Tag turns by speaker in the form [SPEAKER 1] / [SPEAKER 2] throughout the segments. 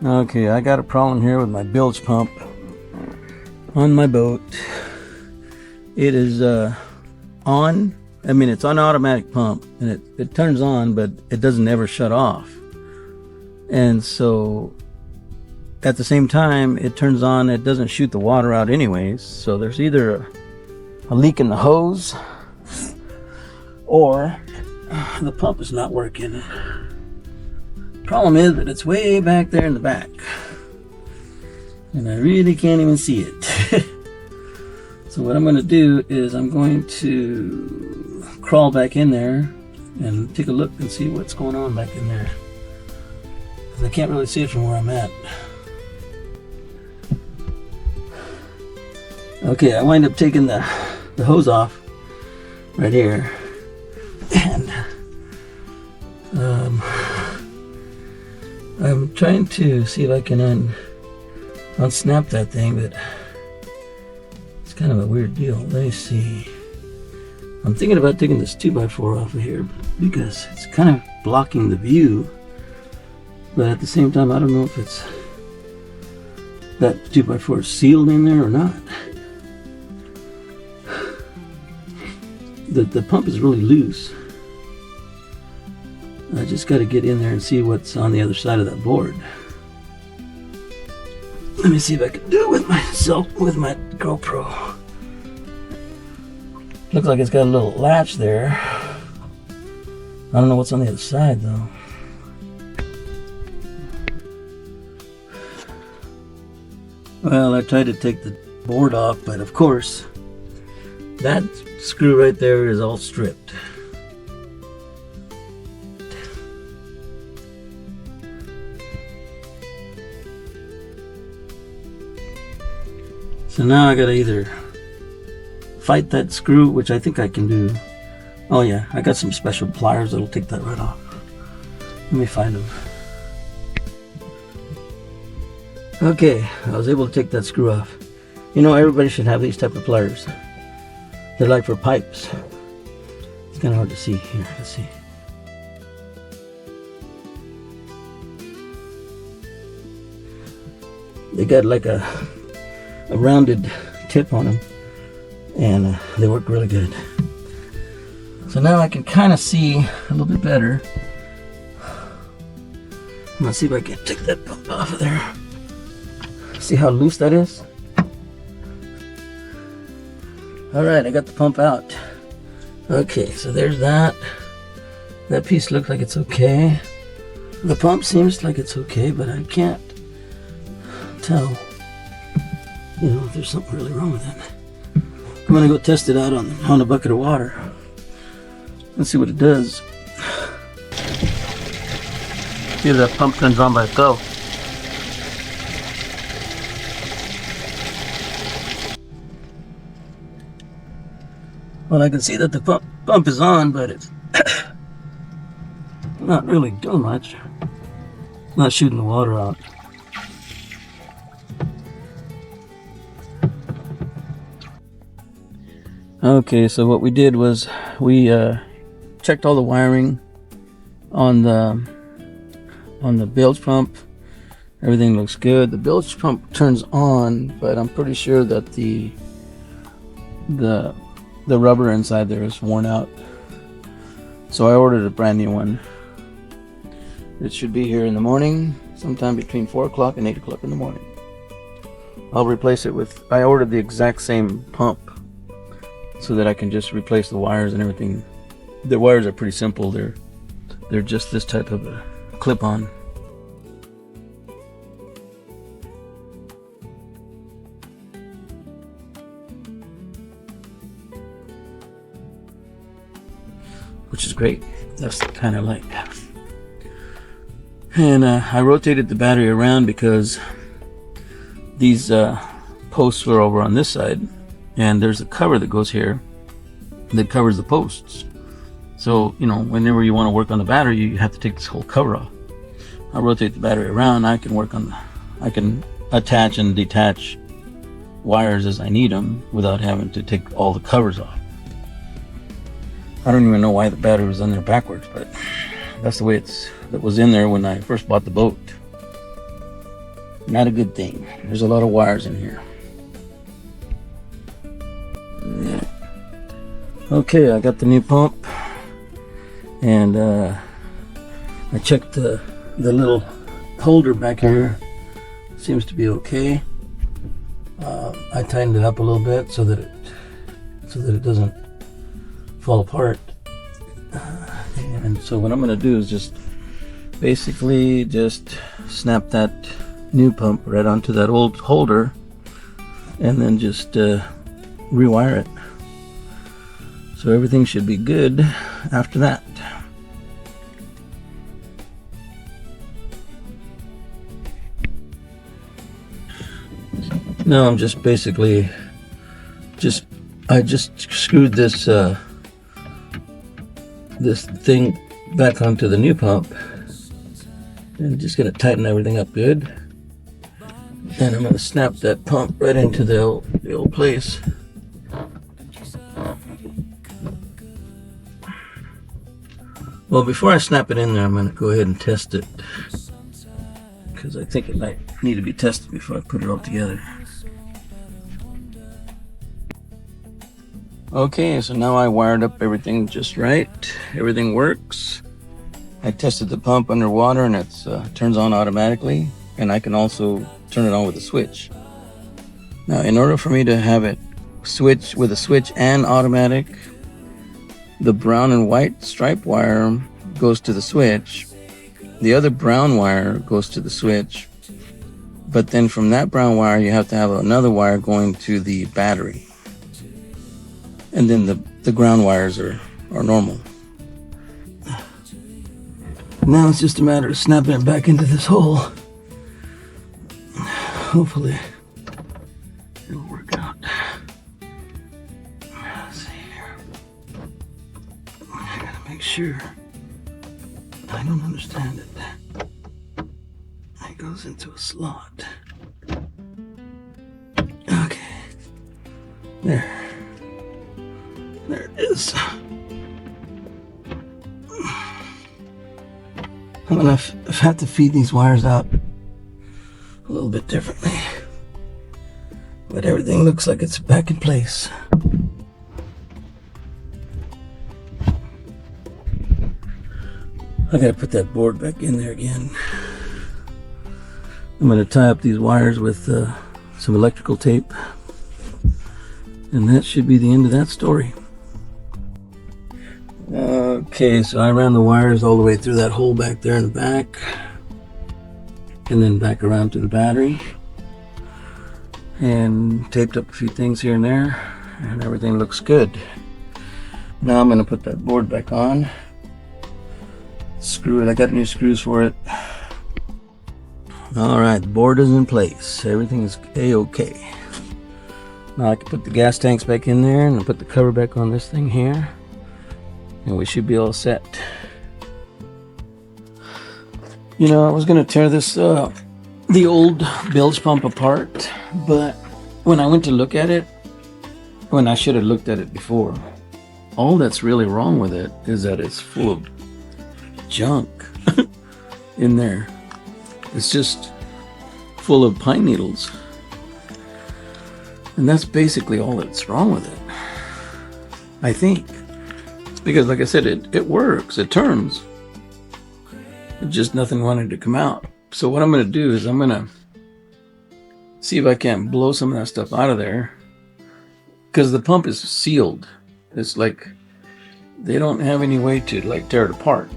[SPEAKER 1] Okay, I got a problem here with my bilge pump on my boat. It is on. I mean, it's on automatic pump, and it turns on, but it doesn't ever shut off. And so at the same time it turns on, it doesn't shoot the water out anyways. So there's either a leak in the hose or the pump is not working. Problem is that it's way back there in the back, and I really can't even see it. So what I'm going to do is I'm going to crawl back in there and take a look and see what's going on back in there, because I can't really see it from where I'm at. Okay, I wind up taking the hose off right here, and I'm trying to see if I can unsnap that thing, but it's kind of a weird deal. Let me see. I'm thinking about taking this 2x4 off of here because it's kind of blocking the view, but at the same time I don't know if it's that 2x4 is sealed in there or not. The pump is really loose. I just got to get in there and see what's on the other side of that board. Let me see if I can do it with with my GoPro. Looks like it's got a little latch there. I don't know what's on the other side though. Well, I tried to take the board off, but of course that screw right there is all stripped. So now I gotta either fight that screw, which I think I can do. Oh yeah, I got some special pliers that'll take that right off. Let me find them. Okay, I was able to take that screw off. You know, everybody should have these type of pliers. They're like for pipes. It's kind of hard to see here. Let's see. They got like a rounded tip on them, and they work really good. So now I can kind of see a little bit better. I'm gonna see if I can take that pump off of there. See how loose that is? Alright, I got the pump out. Okay, so there's that. That piece looks like it's okay. The pump seems like it's okay, but I can't tell, you know, if there's something really wrong with it. I'm gonna go test it out on a bucket of water. Let's see what it does. See if that pump turns on by itself. Well, I can see that the pump is on, but it's not really doing much. It's not shooting the water out. Okay, so what we did was we checked all the wiring on the bilge pump. Everything looks good. The bilge pump turns on, but I'm pretty sure that the rubber inside there is worn out. So I ordered a brand new one. It should be here in the morning, sometime between 4 o'clock and 8 o'clock in the morning. I'll replace it with, I ordered the exact same pump so that I can just replace the wires and everything. The wires are pretty simple. They're just this type of a clip-on. Which is great. That's kind of like. And I rotated the battery around because these posts were over on this side, and there's a cover that goes here that covers the posts. So, you know, whenever you want to work on the battery, you have to take this whole cover off. I rotate the battery around. I can attach and detach wires as I need them without having to take all the covers off. I don't even know why the battery was in there backwards, but that's the way it was in there when I first bought the boat. Not a good thing. There's a lot of wires in here. Yeah. Okay, I got the new pump, and I checked the little holder back here. Seems to be okay. I tightened it up a little bit so that it doesn't fall apart. And so what I'm going to do is just basically just snap that new pump right onto that old holder, and then just rewire it. So everything should be good after that. Now I'm just basically I just screwed this this thing back onto the new pump, and just gonna tighten everything up good. And I'm gonna snap that pump right into the old place. Well, before I snap it in there, I'm gonna go ahead and test it, because I think it might need to be tested before I put it all together. Okay, so now I wired up everything just right. Everything works. I tested the pump underwater, and it turns on automatically, and I can also turn it on with a switch. Now, in order for me to have it switch with a switch and automatic, the brown and white stripe wire goes to the switch. The other brown wire goes to the switch. But then from that brown wire, you have to have another wire going to the battery. And then the ground wires are normal. Now it's just a matter of snapping it back into this hole. Hopefully it'll work out. Let's see here. I gotta make sure. I don't understand it. It goes into a slot. Okay. There it is. I'm gonna have to feed these wires out a little bit differently, but everything looks like it's back in place. I gotta put that board back in there again. I'm gonna tie up these wires with some electrical tape, and that should be the end of that story. Okay, so I ran the wires all the way through that hole back there in the back, and then back around to the battery, and taped up a few things here and there, and everything looks good. Now I'm going to put that board back on, screw it. I got new screws for it. Alright, the board is in place. Everything is a-okay. Now I can put the gas tanks back in there, and I'll put the cover back on this thing here, and we should be all set. You know, I was going to tear this the old bilge pump apart, but when I went to look at it, when I should have looked at it before, all that's really wrong with it is that it's full of junk in there. It's just full of pine needles, and that's basically all that's wrong with it, I think. Because like I said, it works, it turns. It's just nothing wanted to come out. So what I'm going to do is I'm going to see if I can't blow some of that stuff out of there. Because the pump is sealed. It's like they don't have any way to like tear it apart.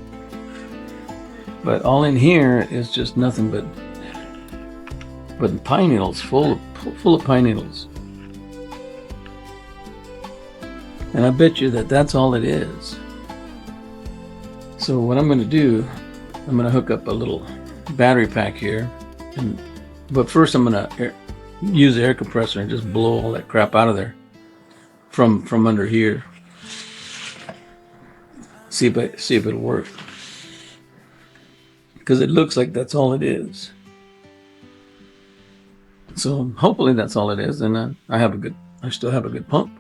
[SPEAKER 1] But all in here is just nothing but pine needles, full of pine needles. And I bet you that's all it is. So what I'm going to do, I'm going to hook up a little battery pack here. But first I'm going to use the air compressor and just blow all that crap out of there from under here. See if it'll work. Because it looks like that's all it is. So hopefully that's all it is, and I still have a good pump.